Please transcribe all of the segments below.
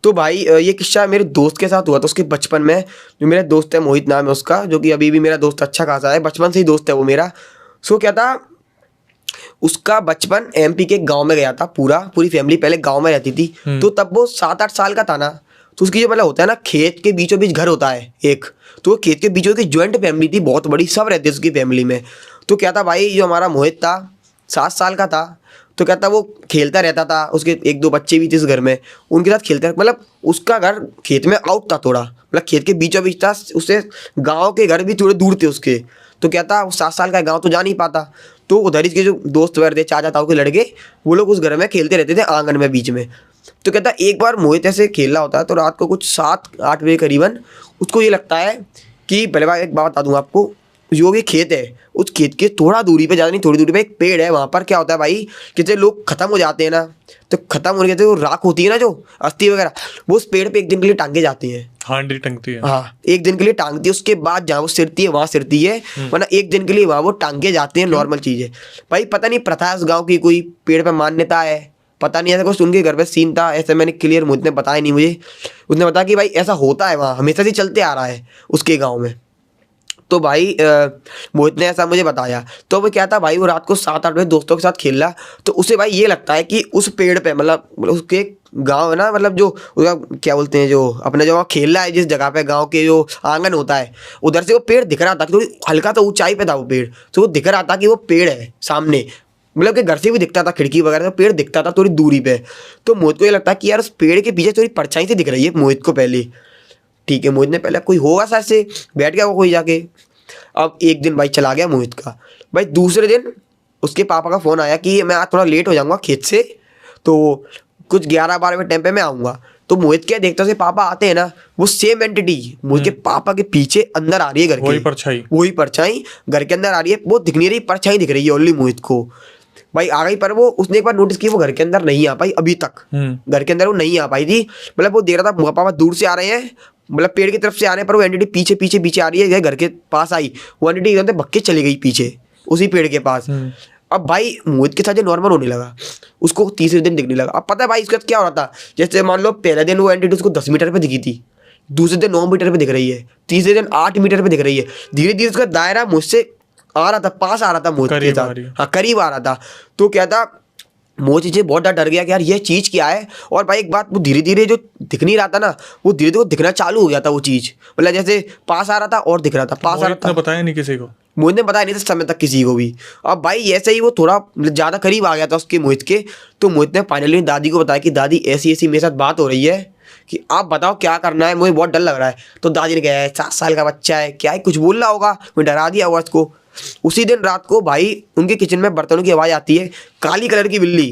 तो भाई ये किस्सा मेरे दोस्त के साथ हुआ था उसके बचपन में। जो मेरा दोस्त है, मोहित नाम है उसका, जो कि अभी भी मेरा दोस्त अच्छा खासा है, बचपन से ही दोस्त है वो मेरा। सो क्या था, उसका बचपन एमपी के गांव में गया था, पूरी फैमिली पहले गांव में रहती थी। तो तब वो 7-8 साल का था ना, तो उसकी जो मतलब होता है ना, खेत के बीचों बीच घर होता है एक, तो वो खेत के बीचों की ज्वाइंट फैमिली थी, बहुत बड़ी, सब रहते उसकी फैमिली में। तो क्या था भाई, जो हमारा मोहित था 7 साल का था, तो क्या था वो खेलता रहता था, उसके 1-2 बच्चे भी थे इस घर में, उनके साथ खेलता, मतलब उसका घर खेत में आउट था थोड़ा, मतलब खेत के बीचों बीच था, उससे गाँव के घर भी थोड़े दूर थे उसके। तो क्या था, वो 7 साल का गाँव तो जा नहीं पाता, तो उधर के जो दोस्त वगैरह थे, चाचा ताऊ के लड़के, वो लोग उस घर में खेलते रहते थे आंगन में बीच में। तो कहता एक बार मोहित ऐसे खेल रहा होता है, तो रात को कुछ 7-8 बजे करीबन उसको ये लगता है कि, पहले बार एक बात बता दूं आपको, जो भी खेत है उस खेत के थोड़ा दूरी पे, ज़्यादा नहीं थोड़ी दूरी पे एक पेड़ है। वहाँ पर क्या होता है भाई, कितने लोग खत्म हो जाते हैं ना, तो खत्म होने के, जो राख होती है ना, जो अस्थि वगैरह, वो उस पेड़ पे एक दिन के लिए टांगे जाती हैं। हांडी टंगती है, हाँ, एक दिन के लिए टांगती है, उसके बाद जहाँ वो सिरती है वहाँ सिरती है, वरना एक दिन के लिए वहाँ वो टांगे जाते हैं, नॉर्मल चीज़ है भाई। पता नहीं प्रथा है उस गाँव की, कोई पेड़ पे मान्यता है, पता नहीं, ऐसा कुछ उनके घर पे सीन था, ऐसे मैंने क्लियर मुझे बताया नहीं मुझे, उसने बताया कि भाई ऐसा होता है वहाँ, हमेशा से चलते आ रहा है उसके गाँव में। तो भाई मोहित ने ऐसा मुझे बताया। तो वो क्या था भाई, वो रात को 7-8 बजे दोस्तों के साथ खेल रहा, तो उसे भाई ये लगता है कि उस पेड़ पे, मतलब उसके गांव है ना, मतलब जो उसका क्या बोलते हैं, जो अपने जो वहाँ खेल रहा है जिस जगह पे, गांव के जो आंगन होता है, उधर से वो पेड़ दिख रहा था, थोड़ी हल्का तो ऊंचाई पे था वो पेड़, तो वो दिख रहा था कि वो पेड़ है सामने, मतलब कि घर से भी दिखता था, खिड़की वगैरह से पेड़ दिखता था थोड़ी दूरी पे। तो मोहित को ये लगता है कि यार उस पेड़ के पीछे थोड़ी परछाई से दिख रही है मोहित को पहले। ठीक है, मोहित ने पहले कोई होगा शायद से, बैठ गया वो कोई जाके। अब एक दिन भाई चला गया मोहित का, भाई दूसरे दिन उसके पापा का फ़ोन आया कि मैं आज थोड़ा लेट हो जाऊंगा खेत से, तो कुछ 11-12 बजे टाइम पे मैं आऊँगा। तो मोहित क्या देखता है, पापा आते हैं ना, वो सेम एंटिटी मोहित के पापा के पीछे अंदर आ रही है घर के, वही परछाई घर के अंदर आ रही है, वो दिख नहीं रही, परछाई दिख रही है ओनली मोहित को। भाई आ गई, पर वो उसने एक बार नोटिस किया, वो घर के अंदर नहीं आ पाई अभी तक, घर के अंदर वो नहीं आ पाई थी, मतलब वो देख रहा था पापा दूर से आ रहे हैं, मतलब पेड़ की तरफ से आ रहे हैं, पर वो एंटिटी पीछे पीछे पीछे आ रही है, घर के पास आई, वो एंटिटी एकदम से भग के चली गई पीछे उसी पेड़ के पास। अब भाई मोहित के साथ जो नॉर्मल होने लगा, उसको तीसरे दिन दिखने लगा। अब पता है भाई इसके साथ क्या हो रहा था, जैसे मान लो पहले दिन वो एंटिटी उसको 10 मीटर पे दिखी थी, दूसरे दिन 9 मीटर पे दिख रही है, तीसरे दिन 8 मीटर पे दिख रही है, धीरे धीरे उसका दायरा मुझसे आ रहा था, पास आ रहा था मोहित के साथ, हाँ करीब आ रहा था। तो क्या था, मोहित से बहुत डर गया कि यार ये चीज़ क्या है। और भाई एक बात, वो धीरे धीरे जो दिख नहीं रहा था ना, वो धीरे धीरे दिखना चालू हो गया था वो चीज़, मतलब जैसे पास आ रहा था और दिख रहा था, पास आ रहा था। बताया नहीं किसी को, मोहित ने बताया नहीं था समय तक किसी को भी। अब भाई ऐसे ही वो थोड़ा ज़्यादा करीब आ गया था उसके मोहित के, तो मोहित ने फाइनली दादी को बताया कि दादी ऐसी ऐसी मेरे साथ बात हो रही है, कि आप बताओ क्या करना है, मुझे बहुत डर लग रहा है। तो दादी ने कहा है 7 साल का बच्चा है, क्या है कुछ बोल रहा होगा, मैं डरा दिया होगा उसको। उसी दिन रात को भाई उनके किचन में बर्तनों की आवाज़ आती है, काली कलर की बिल्ली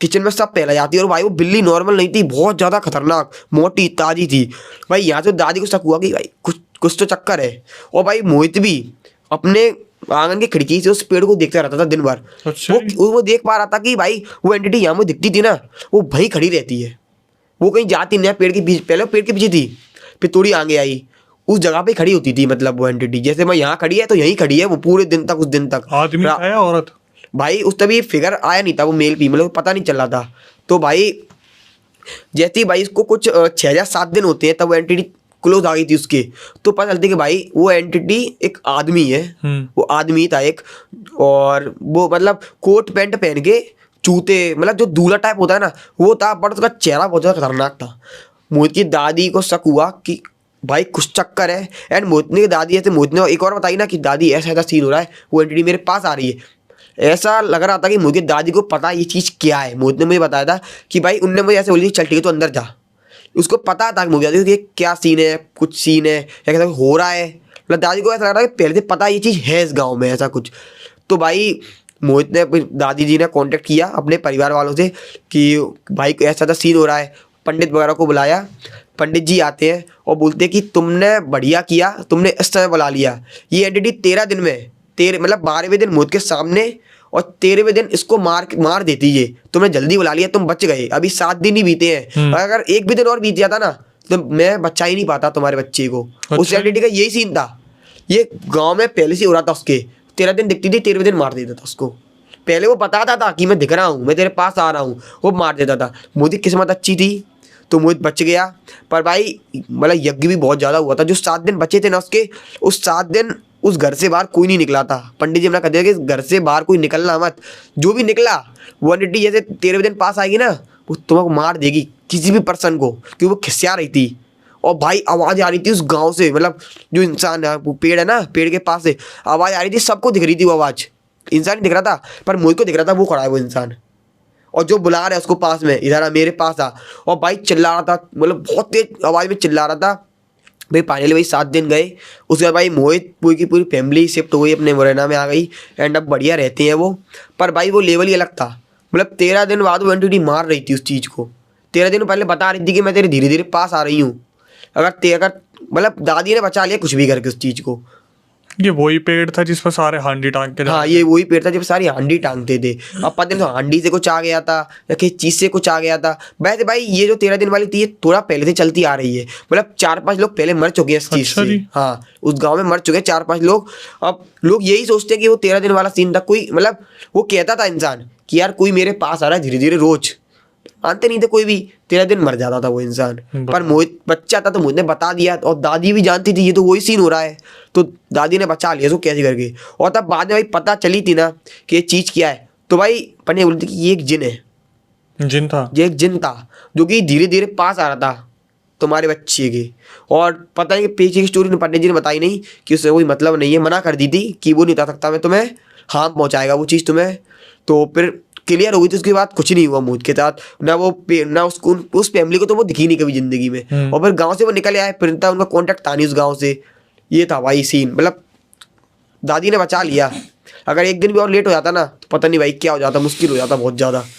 किचन में सब पहला जाती है, और भाई वो बिल्ली नॉर्मल नहीं थी, बहुत ज़्यादा खतरनाक, मोटी ताजी थी। भाई यहाँ से दादी को शक हुआ कि भाई कुछ तो चक्कर है। और भाई मोहित भी अपने आंगन की खिड़की से उस पेड़ को देखता रहता था दिन भर। अच्छा। वो देख पा रहा था कि भाई वो एंटिटी यहाँ में दिखती थी ना, वो वहीं खड़ी रहती है, वो कहीं जाती नहीं है पेड़ के पीछे। पहले पेड़ के पीछे थी, फिर थोड़ी आगे आई, उस जगह पे खड़ी होती थी, मतलब वो एंटिटी जैसे मैं यहाँ खड़ी है तो यहीं खड़ी है वो पूरे दिन तक, उस दिन तक। आदमी था या औरत? भाई उस तभी फिगर आया नहीं था, वो मेल फीमेल पता नहीं चल रहा था। तो भाई जैसे ही भाई इसको कुछ 6 या 7 दिन होते हैं, तब वो एंटिटी क्लोज आ गई थी उसके। तो पता चलती कि भाई वो एंटिटी एक आदमी है, वो आदमी था एक, और वो मतलब कोट पैंट पहन के, जूते, मतलब जो दूल्हा टाइप होता है ना वो था, बट उसका चेहरा बहुत ज़्यादा खतरनाक था। मोहित की दादी को शक हुआ कि भाई कुछ चक्कर है। एंड मोहित ने दादी ऐसे, मोहित ने एक और बताई ना कि दादी ऐसा ऐसा सीन हो रहा है, वो एंटिटी मेरे पास आ रही है। ऐसा लग रहा था कि मोहित की दादी को पता ये चीज़ क्या है। मोहित ने मुझे बताया था कि भाई उनने मुझे ऐसे बोली चल ठीक है तो अंदर जा, उसको पता था मोहित दादी को क्या सीन है, कुछ सीन है या कैसा हो रहा है, मतलब दादी को ऐसा लग रहा था कि पहले से पता ये चीज़ है इस गाँव में ऐसा कुछ। तो भाई मोहित ने, दादी जी ने कांटेक्ट किया अपने परिवार वालों से कि भाई ऐसा ऐसा सीन हो रहा है, पंडित वगैरह को बुलाया। पंडित जी आते हैं और बोलते हैं कि तुमने बढ़िया किया, तुमने इस समय बुला लिया, ये एंटिटी 13 दिन में, मतलब 12वें दिन मोहित के सामने और 13वें दिन इसको मार देती है। तुमने जल्दी बुला लिया, तुम बच गए, अभी 7 दिन ही बीते हैं, अगर एक भी दिन और बीत जाता ना तो मैं बच्चा ही नहीं पाता तुम्हारे बच्चे को। अच्छा। उस एंटिटी का यही सीन था, ये गाँव में पहले से हो रहा था उसके, 13 दिन दिखती थी, 13वें दिन मार देता था उसको। पहले वो बताता था कि मैं दिख रहा हूँ, मैं तेरे पास आ रहा हूँ, वो मार देता था। मोदी की किस्मत अच्छी थी तो मोहित बच गया। पर भाई मतलब यज्ञ भी बहुत ज़्यादा हुआ था। जो 7 दिन बचे थे ना उसके, उस 7 दिन उस घर से बाहर कोई नहीं निकला था। पंडित जी ने कहा दिया कि इस घर से बाहर कोई निकलना मत। जो भी निकला 180 जैसे 13वें दिन पास आएगी ना, वो तुम्हें मार देगी किसी भी पर्सन को, क्योंकि वो खिसिया रही थी। और भाई आवाज़ आ रही थी उस गांव से, मतलब जो इंसान है, वो पेड़ है ना, पेड़ के पास से आवाज़ आ रही थी, सबको दिख रही थी वो आवाज़। इंसान नहीं दिख रहा था पर मोहित को दिख रहा था, वो खड़ा है वो इंसान, और जो बुला रहा है उसको पास में, इधर आ मेरे पास आ। और भाई चिल्ला रहा था, मतलब बहुत तेज आवाज़ में चिल्ला रहा था भाई। फाइनली भाई 7 दिन गए। उसके बाद भाई मोहित पूरी की पूरी फैमिली शिफ्ट हो गई, अपने मुरैना में आ गई, एंड अब बढ़िया रहते हैं वो। पर भाई वो लेवल ही अलग था। मतलब 13 दिन बाद वो एंटिटी मार रही थी उस चीज़ को। 13 दिन पहले बता रही थी कि मैं तेरे धीरे धीरे पास आ रही हूँ। अगर मतलब दादी ने बचा लिया कुछ भी करके उस चीज़ को। ये वही पेड़ था जिस पर सारे हांडी टांग के हाँ, ये वही पेड़ था जब सारी हांडी टांगते थे। अब पता नहीं तो हांडी से कुछ आ गया था या किसी चीज़ से कुछ आ गया था। वैसे भाई ये जो 13 दिन वाली थी, ये थोड़ा पहले से चलती आ रही है। मतलब 4-5 लोग पहले मर चुके हैं इस चीज़ अच्छा से। जी। हाँ, उस गांव में मर चुके हैं 4-5 लोग। अब लोग यही सोचते हैं कि वो 13 दिन वाला सीन था। कोई मतलब वो कहता था इंसान कि यार कोई मेरे पास आ रहा है धीरे धीरे रोज, मानते नहीं थे कोई भी। 13 दिन मर जाता था वो इंसान। पर मोहित बच्चा था तो मोहित ने बता दिया, और दादी भी जानती थी ये तो वही सीन हो रहा है, तो दादी ने बचा लिया इसको कैसे करके। और तब बाद में भाई पता चली थी ना कि ये चीज़ क्या है, तो भाई पंडित बोलती कि ये एक जिन है। जिन था, ये एक जिन था जो कि धीरे धीरे पास आ रहा था तुम्हारे बच्चे के। और पता नहीं कि पीछे की स्टोरी पंडित जी ने बताई नहीं कि उससे कोई मतलब नहीं है, मना कर दी थी कि वो नहीं बता सकता मैं तुम्हें, हार्म पहुँचाएगा वो चीज़ तुम्हें। तो फिर क्लियर हो गई थी उसके बाद, कुछ नहीं हुआ मोहित के साथ ना। वो ना उसको, उस फैमिली को तो वो दिखी नहीं कभी जिंदगी में। और फिर गांव से वो निकल आए, फिर था उनका कांटेक्ट था नहीं उस गांव से। ये था भाई सीन। मतलब दादी ने बचा लिया। अगर एक दिन भी और लेट हो जाता ना तो पता नहीं भाई क्या हो जाता, मुश्किल हो जाता बहुत ज़्यादा।